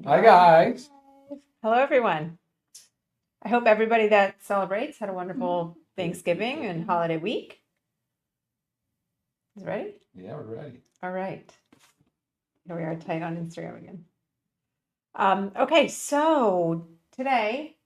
Hi, guys. Hello, everyone. I hope everybody that celebrates had a wonderful Thanksgiving and holiday week. Is ready? Yeah, we're ready. All right. Here we are tight on Instagram again. Okay, so today,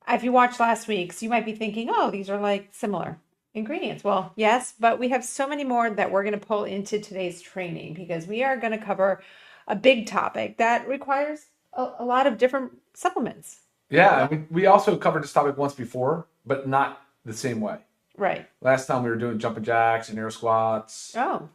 if you watched last week's, you might be thinking, oh, these are like similar ingredients. Well, yes, but we have so many more that we're going to pull into today's training because we are going to cover a big topic that requires a lot of different supplements. Yeah, we also covered this topic once before, but not the same way. Right. Last time we were doing jumping jacks and air squats Oh,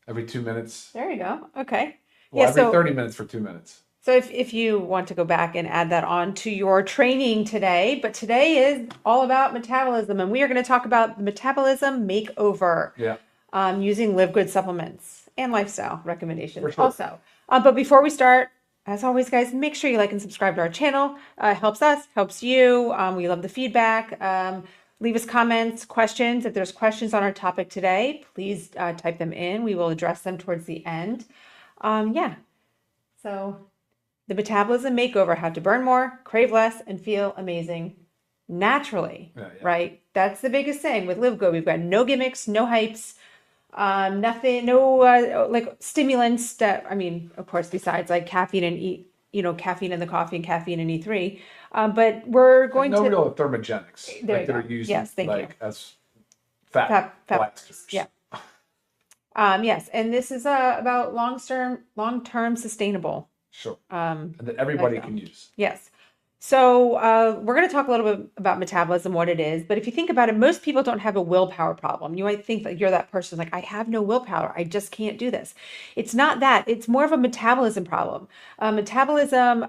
every 2 minutes. there you go. Okay. Well, Yeah, every so 30 minutes for 2 minutes. so if you want to go back and add that on to your training today, but today is all about metabolism, and we are going to talk about the metabolism makeover Yeah, using LiveGood supplements and lifestyle recommendations for sure. also. But before we start, as always, guys, make sure you like and subscribe to our channel. It helps us, helps you. We love the feedback. Leave us comments, questions. If there's questions on our topic today, please type them in. We will address them towards the end. Yeah. So the metabolism makeover, how to burn more, crave less, and feel amazing naturally, Yeah. right? That's the biggest thing with LiveGood. We've got no gimmicks, no hypes, nothing, no like stimulants that, I mean, of course, besides like caffeine and caffeine in the coffee and caffeine and E3. But we're going No to, real thermogenics there like you that are go. used Yes, thank you. as fat Fat, blasters. yeah. Yes, and this is about long-term sustainable. Sure. Um, And that everybody lifestyle. can use. Yes. So we're going to talk a little bit about metabolism, what it is. But if you think about it, most people don't have a willpower problem. You might think that you're that person like, I have no willpower. I just can't do this. It's not that. It's more of a metabolism problem. Metabolism,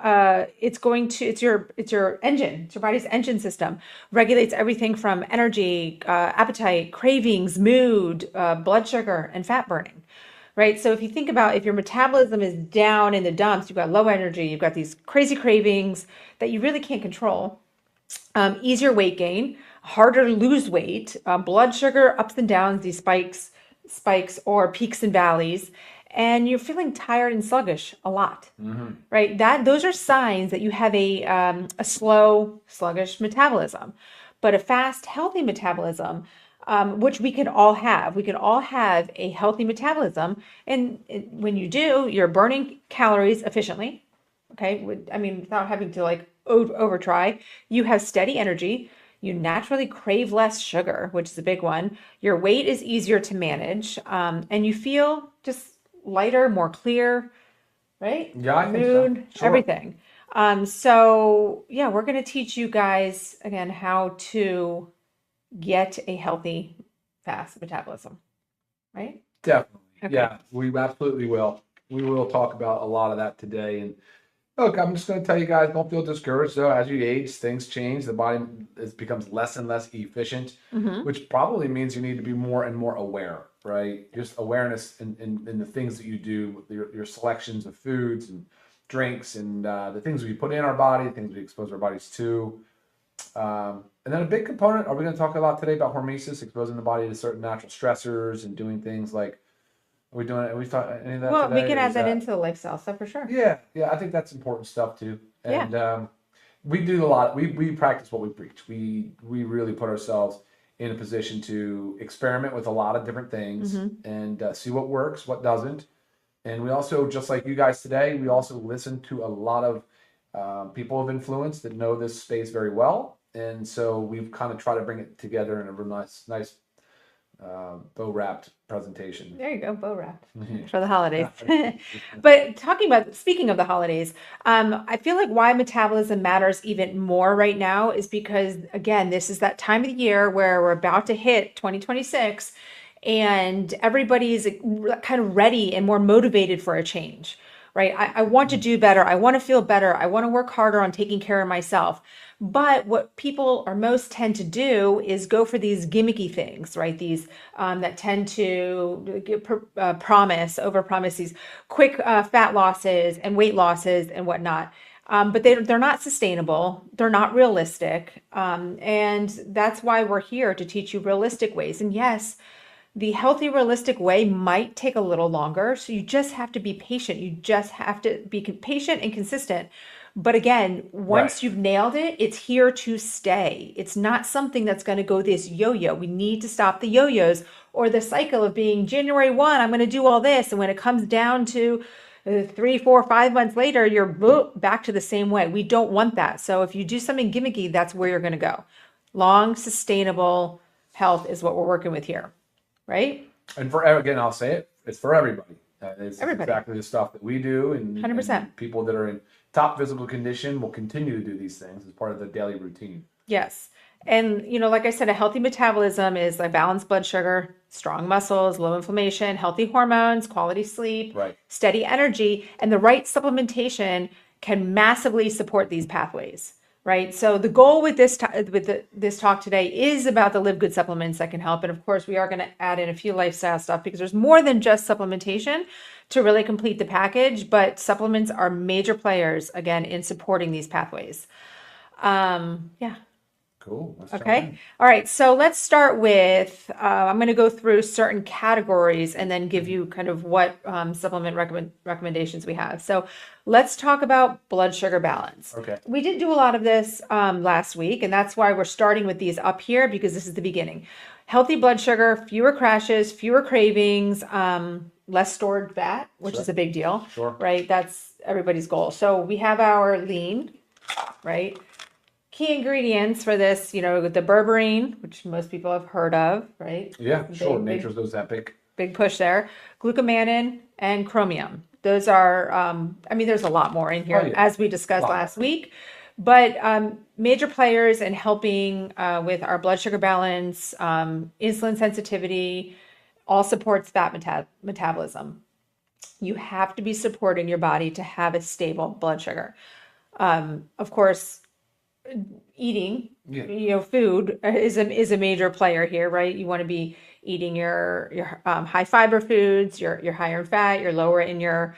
it's your engine. It's your body's engine system. Regulates everything from energy, appetite, cravings, mood, blood sugar, and fat burning. Right. So if you think about if your metabolism is down in the dumps, you've got low energy, you've got these crazy cravings that you really can't control, easier weight gain, harder to lose weight, blood sugar ups and downs, these spikes or peaks and valleys, and you're feeling tired and sluggish a lot. Right. Those are signs that you have a slow, sluggish metabolism, but a fast, healthy metabolism, which we can all have. We can all have a healthy metabolism. And when you do, you're burning calories efficiently. Okay. I mean, without having to like over try, you have steady energy. You naturally crave less sugar, which is a big one. Your weight is easier to manage. And you feel just lighter, more clear, right? Yeah, I think so. Mood, Sure. everything. So yeah, we're going to teach you guys again how to get a healthy, fast metabolism, right? Definitely. Okay. Yeah, we absolutely will. We will talk about a lot of that today. And look, I'm just going to tell you guys, don't feel discouraged. Though, as you age, things change. The body becomes less and less efficient, which probably means you need to be more and more aware, right? Just awareness in the things that you do, your selections of foods and drinks, and the things we put in our body, the things we expose our bodies to. And then a big component, are we going to talk a lot today about hormesis, exposing the body to certain natural stressors and doing things like, are we doing it? Are we thought any of that Well, today? we can or add is that into the lifestyle stuff for sure. Yeah, I think that's important stuff too. Yeah. And we do a lot. We practice what we preach. We really put ourselves in a position to experiment with a lot of different things and see what works, what doesn't. And we also, just like you guys today, we also listen to a lot of people of influence that know this space very well. And so we've kind of tried to bring it together in a real nice bow wrapped presentation. There you go, bow wrap for the holidays. But speaking of the holidays, I feel like why metabolism matters even more right now is because, again, this is that time of the year where we're about to hit 2026 and everybody's kind of ready and more motivated for a change, right? I want to do better. I want to feel better. I want to work harder on taking care of myself. But what people are most tend to do is go for these gimmicky things, right? These that tend to overpromise these quick fat losses and weight losses and whatnot. But they're not sustainable. They're not realistic. And that's why we're here to teach you realistic ways. And yes, The healthy, realistic way might take a little longer. So you just have to be patient. You just have to be patient and consistent. But again, once you've nailed it, it's here to stay. It's not something that's going to go this yo-yo. We need to stop the yo-yos or the cycle of being January 1, I'm going to do all this. And when it comes down to 3, 4, 5 months later, you're back to the same way. We don't want that. So if you do something gimmicky, that's where you're going to go. Long, sustainable health is what we're working with here, right? And again, I'll say it, it's for everybody. It's Everybody. exactly the stuff that we do, and 100%. and people that are in top physical condition will continue to do these things as part of the daily routine. Yes. And, like I said, a healthy metabolism is like balanced blood sugar, strong muscles, low inflammation, healthy hormones, quality sleep, steady energy, and the right supplementation can massively support these pathways, right? So the goal with this talk today is about the LiveGood supplements that can help. And of course, we are going to add in a few lifestyle stuff because there's more than just supplementation to really complete the package, but supplements are major players, again, in supporting these pathways. Yeah. Cool. Okay. All right. So let's start with, I'm going to go through certain categories and then give you kind of what supplement recommendations we have. So let's talk about blood sugar balance. Okay. We did do a lot of this last week, and that's why we're starting with these up here because this is the beginning. Healthy blood sugar, fewer crashes, fewer cravings, less stored fat, which is a big deal, right? That's everybody's goal. So we have our lean, right? Key ingredients for this, the berberine, which most people have heard of, right? Yeah, sure. Nature's Ozempic. Big push there. Glucomannan and chromium. Those are, there's a lot more in here as we discussed last week. But major players in helping with our blood sugar balance, insulin sensitivity, all supports that metabolism. You have to be supporting your body to have a stable blood sugar. Of course, eating, food is a major player here, right? You want to be eating your high fiber foods, your higher in fat, your lower in your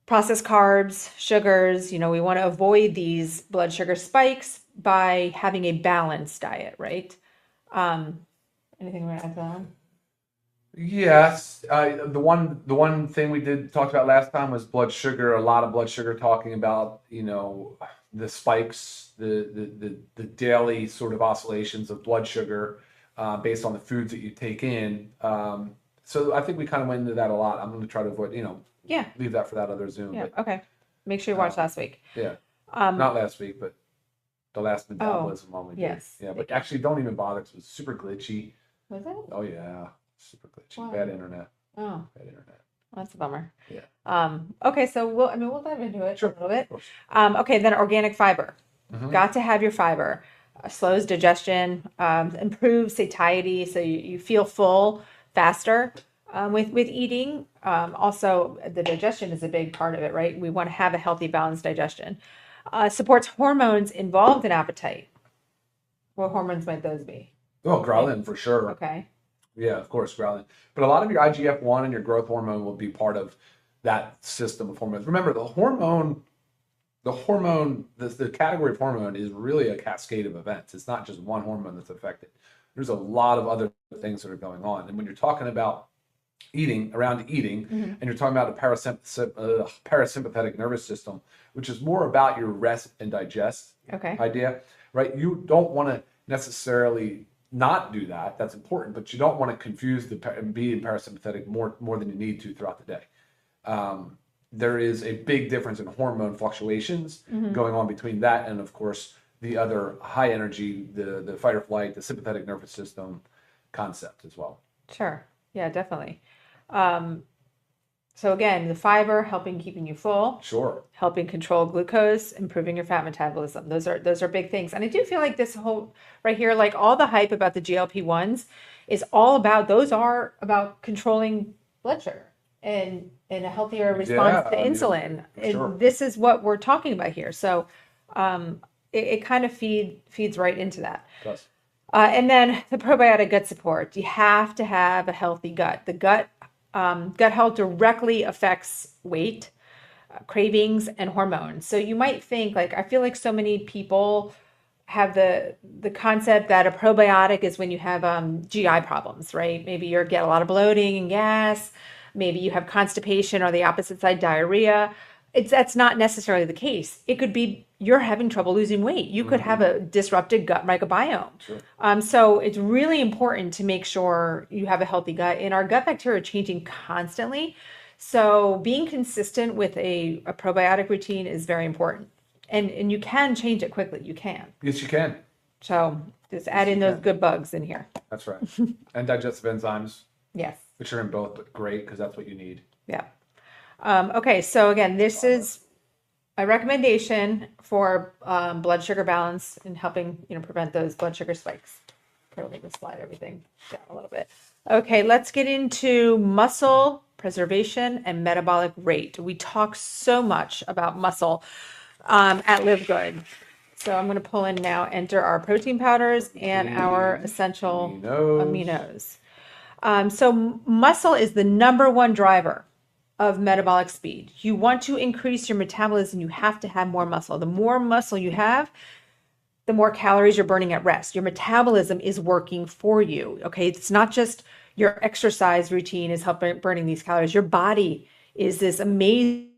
processed carbs, sugars. We want to avoid these blood sugar spikes by having a balanced diet, right? Anything we want to add to that one? Yes, the one thing we talked about last time was blood sugar. A lot of blood sugar, talking about the spikes, the daily sort of oscillations of blood sugar based on the foods that you take in. So I think we kind of went into that a lot. I'm going to try to avoid, leave that for that other Zoom. Yeah. But, okay. Make sure you watch last week. Yeah. Not last week, but the last metabolism one we did. Yes. Yeah, but actually don't even bother because it was super glitchy. Was it? Oh yeah, super glitchy. Why? Bad internet. Oh. Bad internet. Well, that's a bummer. Yeah. Okay, so we'll dive into it a little bit. Of course. Okay, then organic fiber. Got to have your fiber. Slows digestion, improves satiety, so you feel full faster with eating. Also, the digestion is a big part of it, right? We want to have a healthy, balanced digestion. Supports hormones involved in appetite. What hormones might those be? Oh, ghrelin for sure. Okay. Yeah, of course, ghrelin. But a lot of your IGF-1 and your growth hormone will be part of that system of hormones. Remember, the category of hormone is really a cascade of events. It's not just one hormone that's affected. There's a lot of other things that are going on. And when you're talking about eating, and you're talking about a parasympathetic nervous system, which is more about your rest and digest idea, right? You don't want to necessarily not do that. That's important, but you don't want to confuse being parasympathetic more than you need to throughout the day. There is a big difference in hormone fluctuations going on between that and, of course, the other high energy, the fight or flight, the sympathetic nervous system concept as well. Sure. Yeah, definitely. So again, the fiber keeping you full. Sure. Helping control glucose, improving your fat metabolism. Those are big things. And I do feel like this whole right here, like all the hype about the GLP-1s is all about, those are about controlling blood sugar and a healthier response to insulin. Sure. This is what we're talking about here. So it kind of feeds right into that. It does. And then the probiotic gut support. You have to have a healthy gut. The gut health directly affects weight, cravings, and hormones. So you might think, like, I feel like so many people have the concept that a probiotic is when you have GI problems, right? Maybe you get a lot of bloating and gas. Maybe you have constipation or the opposite side, diarrhea. That's not necessarily the case. It could be you're having trouble losing weight. You could have a disrupted gut microbiome. Sure. So it's really important to make sure you have a healthy gut. And our gut bacteria are changing constantly. So being consistent with a probiotic routine is very important. And you can change it quickly. You can. Yes, you can. So just add in those good bugs in here. That's right. And digestive enzymes, Yes. which are in both, but great because that's what you need. Yeah. Okay. So again, this is a recommendation for blood sugar balance and helping, prevent those blood sugar spikes. Probably going to slide everything down a little bit. Okay. Let's get into muscle preservation and metabolic rate. We talk so much about muscle at LiveGood. So I'm going to pull in now, enter our protein powders and our essential aminos. So muscle is the number one driver of metabolic speed. You want to increase your metabolism, you have to have more muscle. The more muscle you have, the more calories you're burning at rest. Your metabolism is working for you. Okay. It's not just your exercise routine is helping burning these calories. Your body is this amazing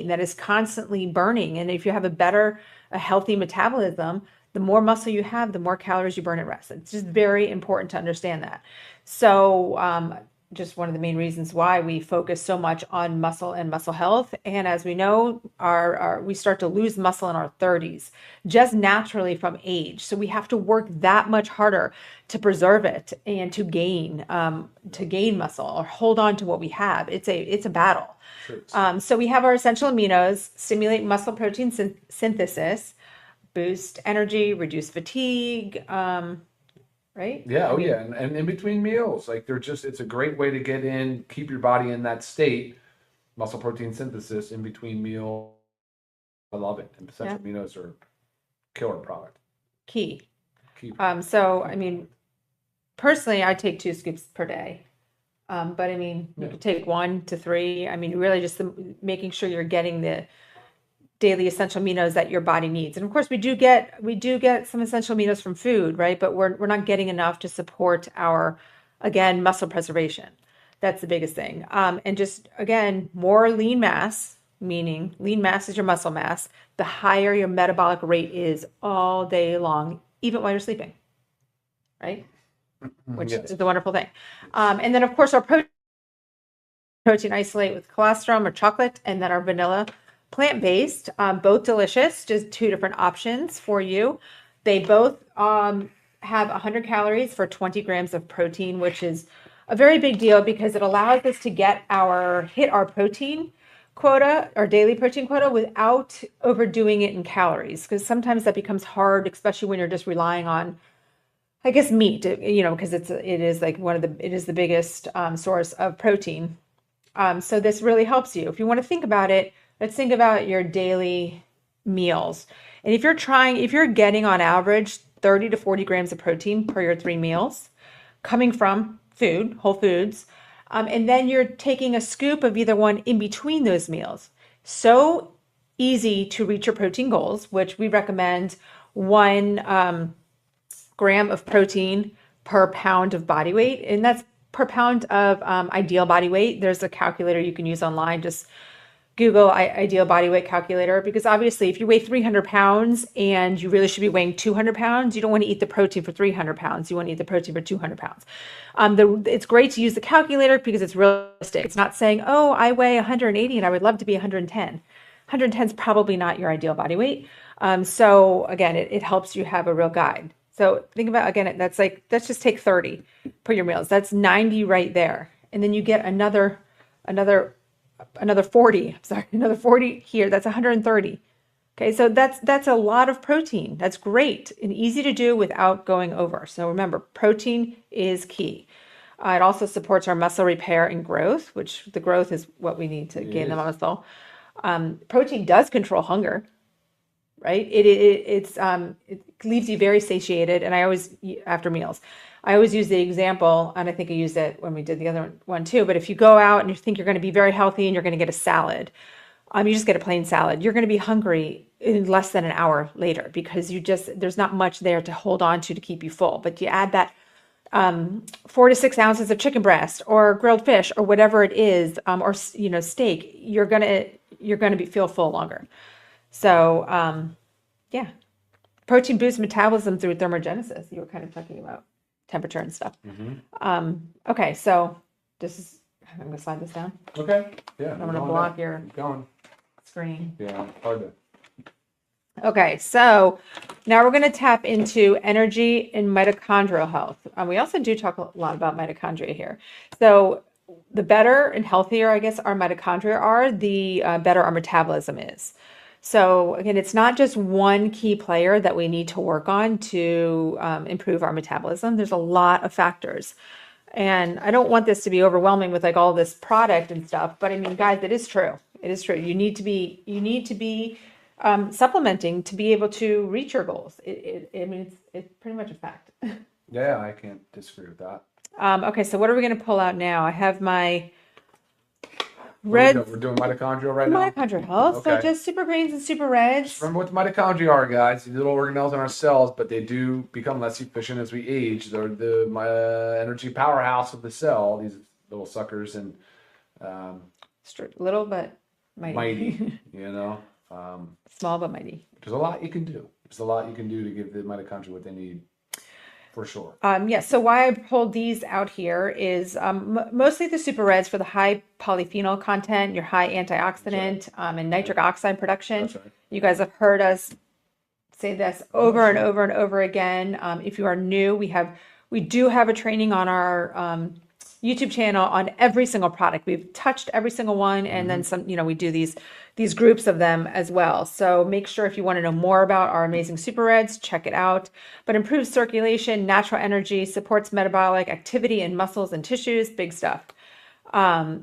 that is constantly burning. And if you have a healthy metabolism, the more muscle you have, the more calories you burn at rest. It's just very important to understand that. So just one of the main reasons why we focus so much on muscle and muscle health. And as we know, we start to lose muscle in our 30s, just naturally from age. So we have to work that much harder to preserve it and to gain muscle or hold on to what we have. It's a battle. So we have our essential aminos, stimulate muscle protein synthesis, boost energy, reduce fatigue, right? Yeah. Oh, yeah. And in between meals, like it's a great way to get in, keep your body in that state. Muscle protein synthesis in between meals. I love it. And essential aminos are killer product. Key. So, I mean, personally, I take 2 scoops per day. But I mean, you could take 1 to 3. I mean, really just making sure you're getting the daily essential aminos that your body needs. And of course, we do get some essential aminos from food, right? But we're not getting enough to support our, again, muscle preservation. That's the biggest thing. And just, again, more lean mass, meaning lean mass is your muscle mass, the higher your metabolic rate is all day long, even while you're sleeping, right? Which is the wonderful thing. And then, of course, our protein isolate with colostrum or chocolate, and then our vanilla plant-based, both delicious, just 2 different options for you. They both have 100 calories for 20 grams of protein, which is a very big deal because it allows us to hit our protein quota, our daily protein quota, without overdoing it in calories. Because sometimes that becomes hard, especially when you're just relying on, I guess, meat, because it is like it is the biggest source of protein. So this really helps you. If you want to think about it, let's think about your daily meals. And if you're getting on average 30 to 40 grams of protein per your 3 meals coming from food, whole foods, and then you're taking a scoop of either one in between those meals. So easy to reach your protein goals, which we recommend 1 gram of protein per pound of body weight. And that's per pound of ideal body weight. There's a calculator you can use online. Just Google ideal body weight calculator, because obviously if you weigh 300 pounds and you really should be weighing 200 pounds, you don't want to eat the protein for 300 pounds. You want to eat the protein for 200 pounds. It's great to use the calculator because it's realistic. It's not saying, oh, I weigh 180 and I would love to be 110. 110 is probably not your ideal body weight. So again, it helps you have a real guide. So think about, again, let's just take 30 per your meals. That's 90 right there. And then you get another 40, another 40 here. That's 130. Okay. So that's a lot of protein. That's great and easy to do without going over. So remember, protein is key. It also supports our muscle repair and growth, which the growth is what we need to gain the muscle. Protein does control hunger, right? It leaves you very satiated. And after meals, I always use the example, and I think I used it when we did the other one too, but if you go out and you think you're going to be very healthy and you're going to get a salad, you just get a plain salad. You're going to be hungry in less than an hour later because there's not much there to hold on to keep you full. But you add that 4 to 6 ounces of chicken breast or grilled fish or whatever it is, or steak, you're gonna feel full longer. So yeah, protein boosts metabolism through thermogenesis. You were kind of talking about temperature and stuff. Okay, so I'm gonna slide this down. Okay. Yeah. I'm gonna block your screen. Yeah. Hard to. Okay, so now we're going to tap into energy and mitochondrial health. We also do talk a lot about mitochondria here. So the better and healthier, I guess, our mitochondria are, the better our metabolism is. So again, it's not just one key player that we need to work on to improve our metabolism. There's a lot of factors. And I don't want this to be overwhelming with like all this product and stuff, but I mean, guys, it is true. It is true. You need to be supplementing to be able to reach your goals. It's pretty much a fact. Yeah, I can't disagree with that. Okay, so what are we going to pull out now? I have my red. We're doing mitochondria right now. Mitochondrial health. Okay. So just super greens and super reds. Remember what the mitochondria are, guys. These little organelles in our cells, but they do become less efficient as we age. They're the energy powerhouse of the cell. These little suckers and little but mighty. Small but mighty. There's a lot you can do. There's a lot you can do to give the mitochondria what they need, for sure. So why I pulled these out here is mostly the super reds for the high polyphenol content, your high antioxidant, and nitric oxide production. That's right. You guys have heard us say this over and over and over again. If you are new, we do have a training on our YouTube channel on every single product. We've touched every single one, and then some, we do these groups of them as well. So make sure if you want to know more about our amazing super reds, check it out. But improves circulation, natural energy, supports metabolic activity in muscles and tissues, big stuff.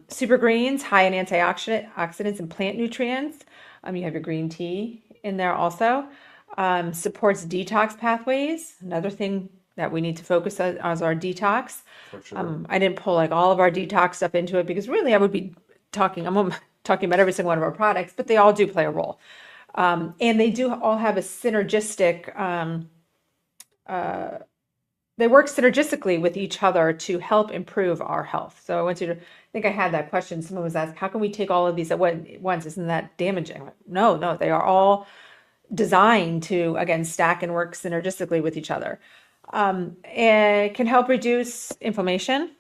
Super greens, high in antioxidants and plant nutrients. You have your green tea in there also. Supports detox pathways. Another thing that we need to focus on is our detox. For sure. I didn't pull like all of our detox stuff into it because really I'm talking about every single one of our products, but they all do play a role. And they do all have a synergistic, they work synergistically with each other to help improve our health. So I think I had that question. Someone was asked, how can we take all of these at once? Isn't that damaging? No, they are all designed to, again, stack and work synergistically with each other. It can help reduce inflammation,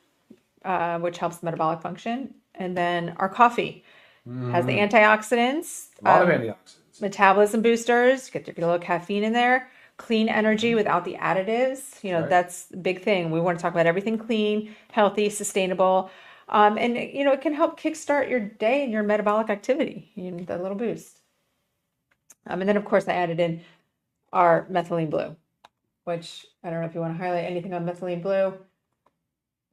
which helps metabolic function. And then our coffee has the antioxidants, A lot of antioxidants. metabolism boosters, get a little caffeine in there, clean energy without the additives. Right. That's a big thing. We want to talk about everything clean, healthy, sustainable. And it can help kickstart your day and your metabolic activity, the little boost. And then of course I added in our methylene blue, which I don't know if you want to highlight anything on methylene blue,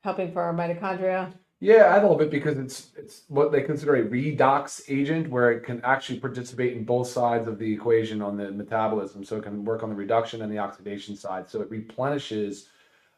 helping for our mitochondria. Yeah, I love it because it's what they consider a redox agent, where it can actually participate in both sides of the equation on the metabolism. So it can work on the reduction and the oxidation side. So it replenishes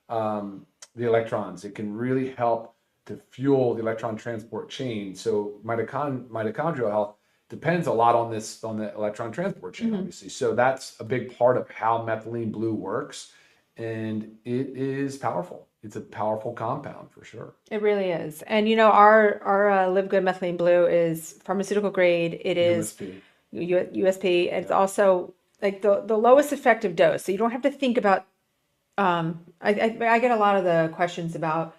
the electrons. It can really help to fuel the electron transport chain. So mitochondrial health depends a lot on the electron transport chain, obviously. So that's a big part of how methylene blue works, and it is powerful. It's a powerful compound for sure. It really is. And our LiveGood methylene blue is pharmaceutical grade. It is USP. It's also like the lowest effective dose. So you don't have to think about I get a lot of the questions about,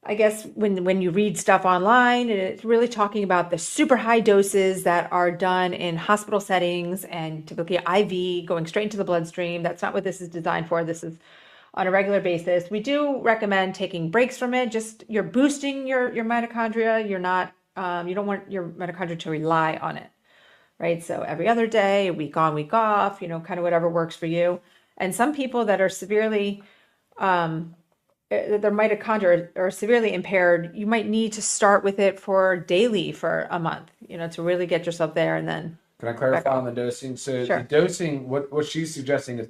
I guess when you read stuff online, it's really talking about the super high doses that are done in hospital settings and typically IV going straight into the bloodstream. That's not what this is designed for. This is on a regular basis. We do recommend taking breaks from it. Just you're boosting your mitochondria. You're not, you don't want your mitochondria to rely on it, right? So every other day, a week on, week off, kind of whatever works for you. And some people that are severely, their mitochondria are severely impaired, you might need to start with it daily for a month, to really get yourself there. And then can I clarify on the dosing? So Sure. the dosing, what she's suggesting is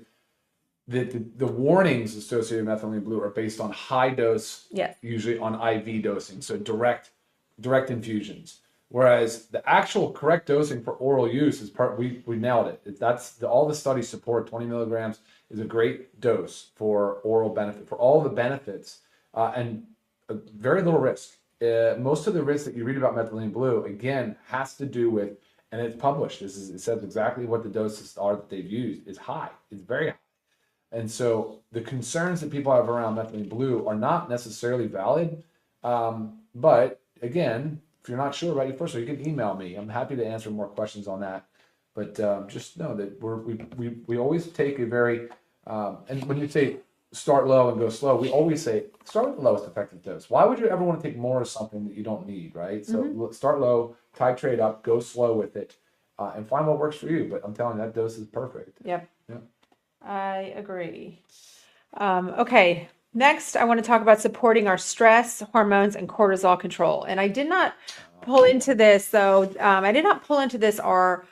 that the warnings associated with methylene blue are based on high dose, Yes. usually on IV dosing, so direct infusions. Whereas the actual correct dosing for oral use is we nailed it. All the studies support 20 milligrams is a great dose for oral benefit, for all the benefits, and very little risk. Most of the risk that you read about methylene blue, again, has to do with, and it's published, it says exactly what the doses are that they've used. It's high. It's very high. And so the concerns that people have around methylene blue are not necessarily valid. But again, if you're not sure about it, first of all, you can email me. I'm happy to answer more questions on that. But just know that we always take a very, and when you say start low and go slow, we always say start with the lowest effective dose. Why would you ever want to take more of something that you don't need, right? So start low, titrate up, go slow with it, and find what works for you. But I'm telling you, that dose is perfect. Yep. I agree. Okay. Next, I want to talk about supporting our stress, hormones, and cortisol control. And I did not pull into this, though. I did not pull into this our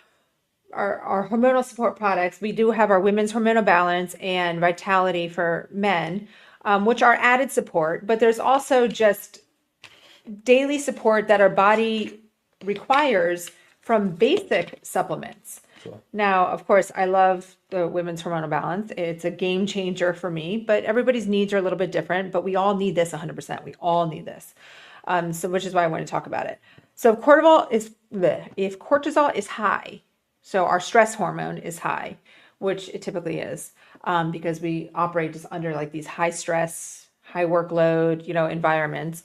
hormonal support products. We do have our women's hormonal balance and vitality for men, which are added support. But there's also just daily support that our body requires from basic supplements. Sure. Now, of course, I love the women's hormonal balance. It's a game changer for me, but everybody's needs are a little bit different, but we all need this 100%. We all need this. So which is why I want to talk about it. So if cortisol is high, so our stress hormone is high, which it typically is, because we operate just under like these high stress, high workload, environments,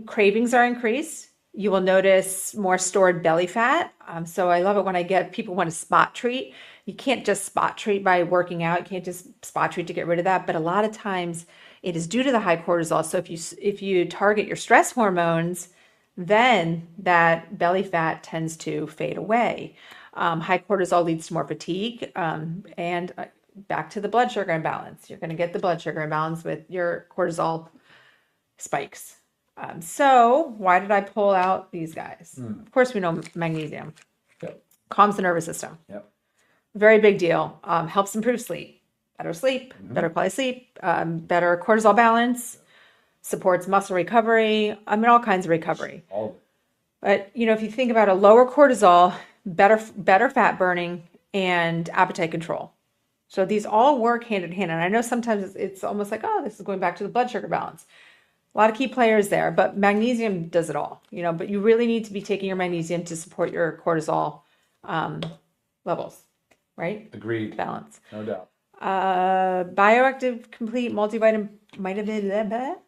cravings are increased. You will notice more stored belly fat. So I love it when I get people want to spot treat. You can't just spot treat by working out. You can't just spot treat to get rid of that. But a lot of times it is due to the high cortisol. So if you target your stress hormones, then that belly fat tends to fade away. High cortisol leads to more fatigue, and back to the blood sugar imbalance. You're going to get the blood sugar imbalance with your cortisol spikes. So why did I pull out these guys? Of course, we know magnesium. Yep. Calms the nervous system. Yep. Very big deal. Helps improve sleep. Better sleep, better quality sleep, better cortisol balance, supports muscle recovery. All kinds of recovery. All of it. But, if you think about a lower cortisol, better fat burning, and appetite control. So these all work hand in hand. And I know sometimes it's almost like, oh, this is going back to the blood sugar balance. A lot of key players there, but magnesium does it all, but you really need to be taking your magnesium to support your cortisol levels, right? Agreed. Balance. No doubt. Bioactive complete multivitamin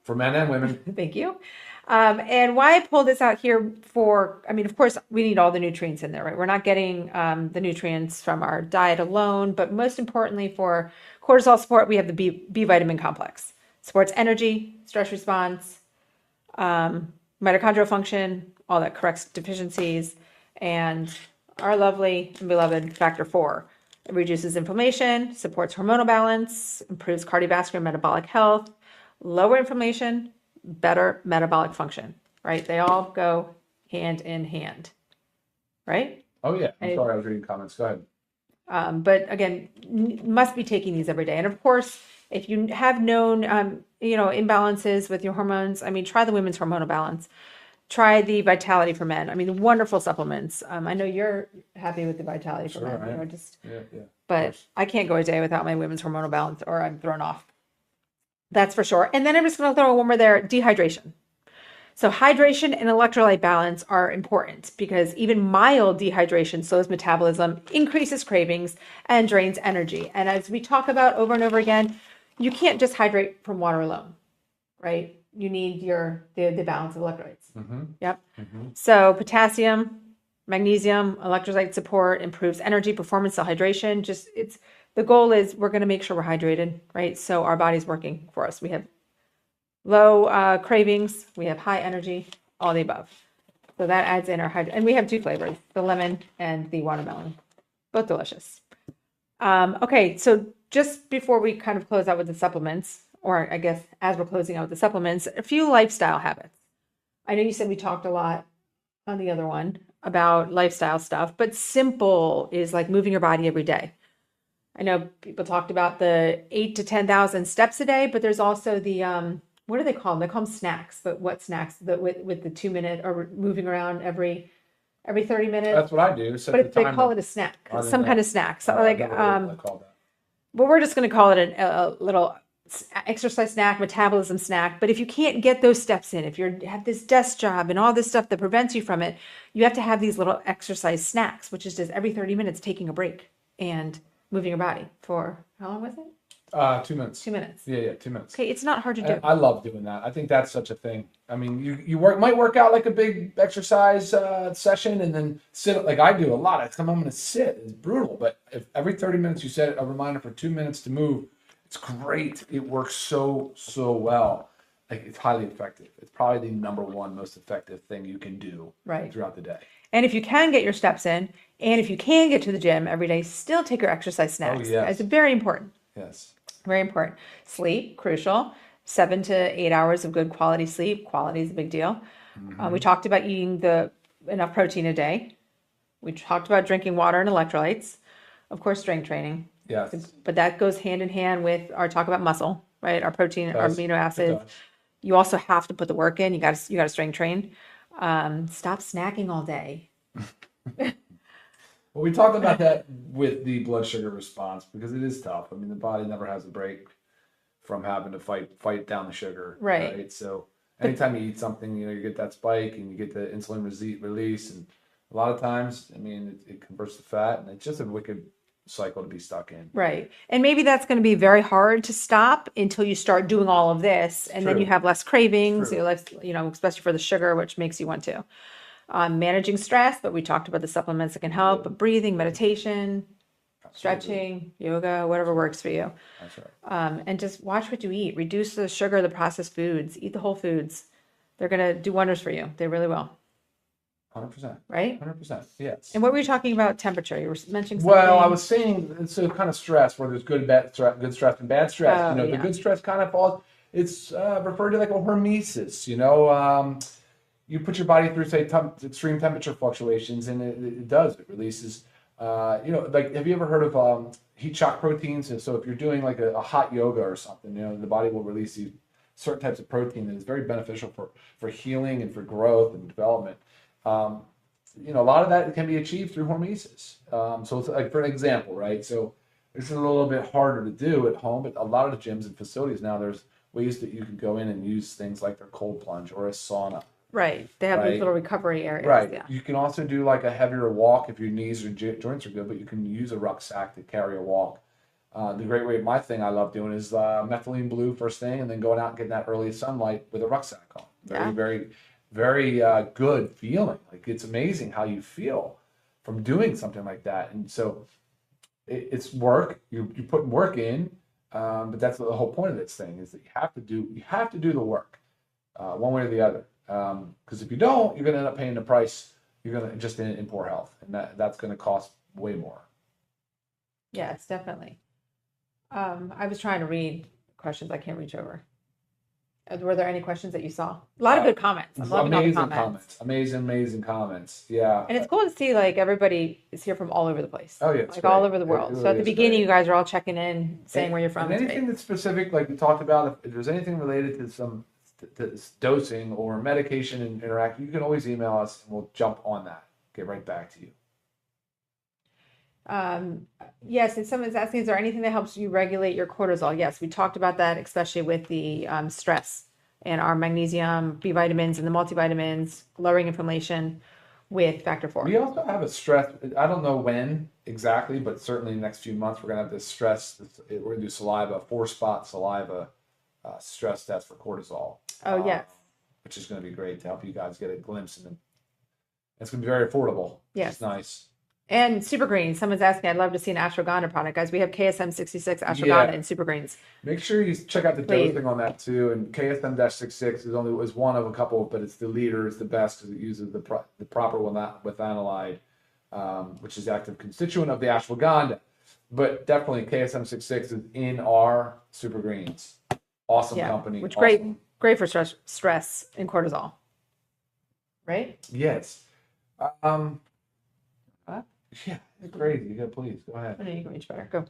for men and women. Thank you. And why I pulled this out here of course, we need all the nutrients in there, right? We're not getting the nutrients from our diet alone, but most importantly for cortisol support, we have the B vitamin complex. Supports energy, stress response, mitochondrial function, all that corrects deficiencies, and our lovely and beloved factor 4. It reduces inflammation, supports hormonal balance, improves cardiovascular and metabolic health, lower inflammation, better metabolic function, right? They all go hand in hand, right? Oh, yeah. I'm sorry, I was reading comments. Go ahead. But again, must be taking these every day. And of course, if you have known, imbalances with your hormones, try the women's hormonal balance. Try the Vitality for Men. Wonderful supplements. I know you're happy with the Vitality for Men. Right. Yeah. But I can't go a day without my women's hormonal balance, or I'm thrown off. That's for sure. And then I'm just going to throw one more there: dehydration. So hydration and electrolyte balance are important because even mild dehydration slows metabolism, increases cravings, and drains energy. And as we talk about over and over again, you can't just hydrate from water alone, right? You need the balance of electrolytes. Yep. So potassium, magnesium, electrolyte support improves energy, performance, cell hydration. The goal is we're going to make sure we're hydrated, right? So our body's working for us. We have low cravings, we have high energy, all the above. So that adds in our hydration. And we have 2 flavors, the lemon and the watermelon. Both delicious. Okay, so just before we kind of close out with the supplements, or I guess as we're closing out with the supplements, a few lifestyle habits. I know you said we talked a lot on the other one about lifestyle stuff, but simple is like moving your body every day. I know people talked about the 8,000 to 10,000 steps a day, but there's also the what do they call them? They call them snacks, but what snacks? With the 2 minute or moving around every 30 minutes. That's what I do. Set But the they timer. call it a snack, I didn't some kind know. of snack. So I've like, never heard of it called that. but we're just going to call it a little exercise snack, metabolism snack. But if you can't get those steps in, if you have this desk job and all this stuff that prevents you from it, you have to have these little exercise snacks, which is just every 30 minutes taking a break and moving your body for, how long was it? 2 minutes. 2 minutes. Yeah, 2 minutes. Okay, it's not hard to do. I love doing that. I think that's such a thing. I mean, you might work out like a big exercise session and then sit like I do a lot. I come home and sit. It's brutal. But if every 30 minutes you set a reminder for 2 minutes to move, it's great. It works so well. Like it's highly effective. It's probably the number one most effective thing you can do throughout the day. And if you can get your steps in, and if you can get to the gym every day, still take your exercise snacks. Oh, yes. It's very important. Yes. Very important. Sleep, crucial. 7 to 8 hours of good quality sleep. Quality is a big deal. We talked about eating enough protein a day. We talked about drinking water and electrolytes. Of course, strength training. Yes. But that goes hand in hand with our talk about muscle, right? Our protein, our amino acids. does. You also have to put the work in. You got to strength train. Stop snacking all day. Well, we talked about that with the blood sugar response because it is tough. I mean, the body never has a break from having to fight down the sugar. Right. So anytime you eat something, you get that spike and you get the insulin release. And a lot of times, I mean, it converts to fat and it's just a wicked cycle to be stuck in. Right. And maybe that's going to be very hard to stop until you start doing all of this. And then you have less cravings, especially for the sugar, which makes you want to. Managing stress, but we talked about the supplements that can help, but breathing, meditation, stretching, yoga, whatever works for you. That's right. And just watch what you eat. Reduce the sugar, the processed foods, eat the whole foods. They're going to do wonders for you. They really will. 100%. Right? 100%. Yes. And what were you talking about temperature? You were mentioning something. Well, I was saying it's a kind of stress where there's good stress and bad stress. The good stress kind of falls. It's referred to like a hormesis. You put your body through, say, extreme temperature fluctuations, and it does. It releases, like, have you ever heard of heat shock proteins? And so if you're doing like a hot yoga or something, the body will release these certain types of protein that is very beneficial for healing and for growth and development. A lot of that can be achieved through hormesis. So it's like, for an example, right? So this is a little bit harder to do at home, but a lot of the gyms and facilities now, there's ways that you can go in and use things like their cold plunge or a sauna. Right. They have these little recovery areas. Right. Yeah. You can also do like a heavier walk if your knees or joints are good, but you can use a rucksack to carry a walk. The great way, my thing I love doing is methylene blue first thing, and then going out and getting that early sunlight with a rucksack on. Very, very good feeling. Like it's amazing how you feel from doing something like that. And so it's work. You put work in, but that's the whole point of this thing is that you have to do the work, one way or the other. Because if you don't, you're going to end up paying the price. You're going to just in poor health, and that's going to cost way more. Yes, definitely. I was trying to read questions. I can't reach over. Were there any questions that you saw? A lot of good comments. I'm loving all the comments. Amazing comments. Yeah. And it's cool to see like everybody is here from all over the place. Oh yeah, like all over the world. So at the beginning, you guys are all checking in, saying where you're from. And anything that's specific, like we talked about, if there's anything related to some dosing or medication and interaction, you can always email us and we'll jump on that. Get right back to you. Yes, and someone's asking, is there anything that helps you regulate your cortisol? Yes, we talked about that, especially with the stress and our magnesium, B vitamins, and the multivitamins, lowering inflammation with factor 4. We also have a stress, I don't know when exactly, but certainly in the next few months, we're going to have this stress. We're going to do saliva, 4-spot saliva stress test for cortisol. Oh, yes. Which is going to be great to help you guys get a glimpse. And it's going to be very affordable. Yes. It's nice. And Super Green. Someone's asking, I'd love to see an ashwagandha product. Guys, we have KSM 66 ashwagandha and Super Greens. Make sure you check out the dosing on that too. And KSM-66 is one of a couple, but it's the leader. It's the best because it uses the proper withanolide, which is the active constituent of the ashwagandha. But definitely KSM-66 is in our Super Greens. Awesome company. Which great for stress and cortisol. Right? Yes. Yeah, it's crazy. You got please go ahead. Oh, no, you can reach better. Go.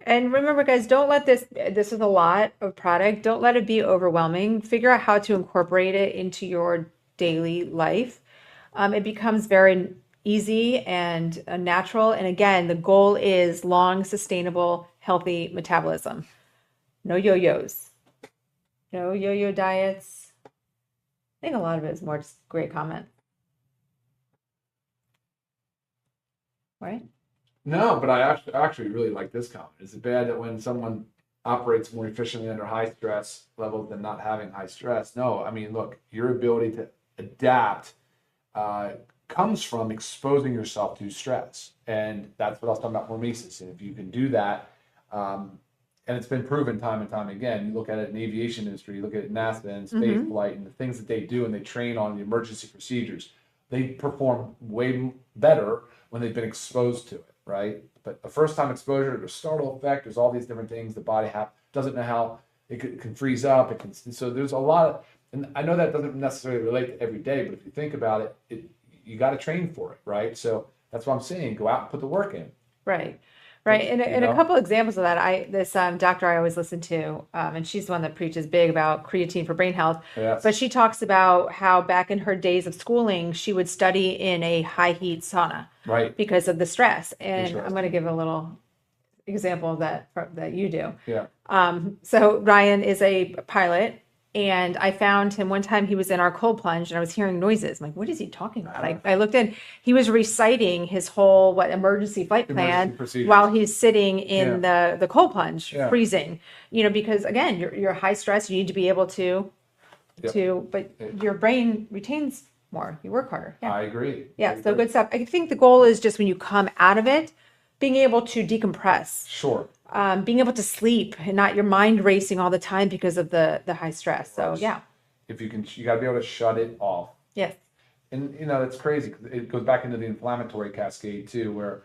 And remember, guys, don't let this is a lot of product. Don't let it be overwhelming. Figure out how to incorporate it into your daily life. It becomes very easy and natural. And again, the goal is long, sustainable, healthy metabolism. No yo-yos. No yo-yo diets. I think a lot of it is more just great comments. Right? No, but I actually really like this comment. Is it bad that when someone operates more efficiently under high stress levels than not having high stress? No, I mean, look, your ability to adapt comes from exposing yourself to stress. And that's what I was talking about hormesis. And if you can do that, and it's been proven time and time again, you look at it in the aviation industry, you look at NASA and space flight and the things that they do, and they train on the emergency procedures, they perform way better when they've been exposed to it, right? But a first-time exposure, there's startle effect, there's all these different things the body doesn't know how it can freeze up. So there's a lot of, and I know that doesn't necessarily relate to every day, but if you think about it, you got to train for it, right? So that's what I'm saying. Go out and put the work in. Right. Right. And a couple examples of that, this doctor I always listen to, and she's the one that preaches big about creatine for brain health. Yes. But she talks about how back in her days of schooling, she would study in a high heat sauna. Right. Because of the stress. And I'm going to give a little example of that you do. Yeah. So Ryan is a pilot. And I found him one time, he was in our cold plunge and I was hearing noises. I'm like, what is he talking about? I looked in, he was reciting his whole emergency flight plan while he's sitting in the cold plunge, freezing, because again, you're high stress. You need to be able but your brain retains more. You work harder. Yeah. I agree. Yeah. So good stuff. I think the goal is just when you come out of it, being able to decompress. Sure. Being able to sleep and not your mind racing all the time because of the high stress. So yeah. If you got to be able to shut it off. Yes. And it's crazy. It goes back into the inflammatory cascade too, where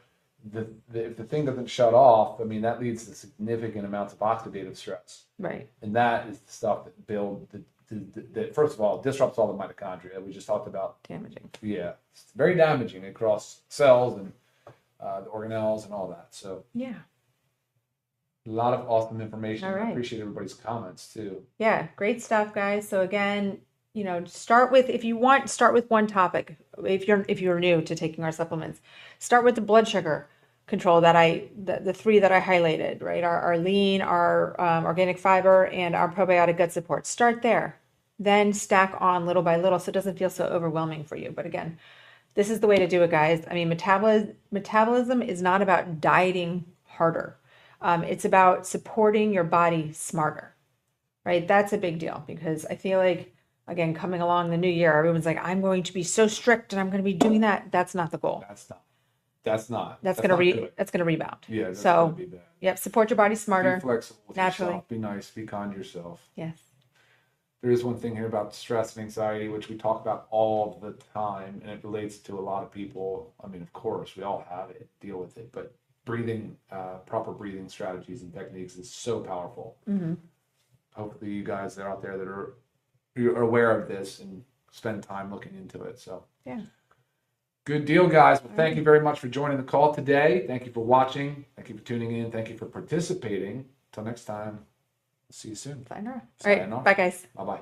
if the thing doesn't shut off, I mean, that leads to significant amounts of oxidative stress. Right. And that is the stuff that first of all disrupts all the mitochondria we just talked about. Damaging. Yeah, it's very damaging across cells and the organelles and all that. So yeah. A lot of awesome information. All right. I appreciate everybody's comments too. Yeah, great stuff, guys. So again, start with, if you want, start with one topic. If you're new to taking our supplements, start with the blood sugar control the three that I highlighted, right? Our lean, our organic fiber, and our probiotic gut support. Start there, then stack on little by little so it doesn't feel so overwhelming for you. But again, this is the way to do it, guys. I mean, metabolism is not about dieting harder. It's about supporting your body smarter, right? That's a big deal because I feel like, again, coming along the new year, everyone's like, I'm going to be so strict and I'm going to be doing that. That's not the goal. That's not. That's going to rebound. Yeah. That's so, gonna be bad. Yep. Support your body smarter. Be flexible with naturally. yourself. Be nice. Be kind to yourself. Yes. There is one thing here about stress and anxiety, which we talk about all the time, and it relates to a lot of people. I mean, of course, we all have it, deal with it, but breathing, proper breathing strategies and techniques is so powerful. Mm-hmm. Hopefully you guys that are out there that are aware of this and spend time looking into it. So yeah, good deal, guys. Well, thank you very much for joining the call today. Thank you for watching. Thank you for tuning in. Thank you for participating. Until next time, see you soon. Sayonara. All right. Bye, guys. Bye-bye.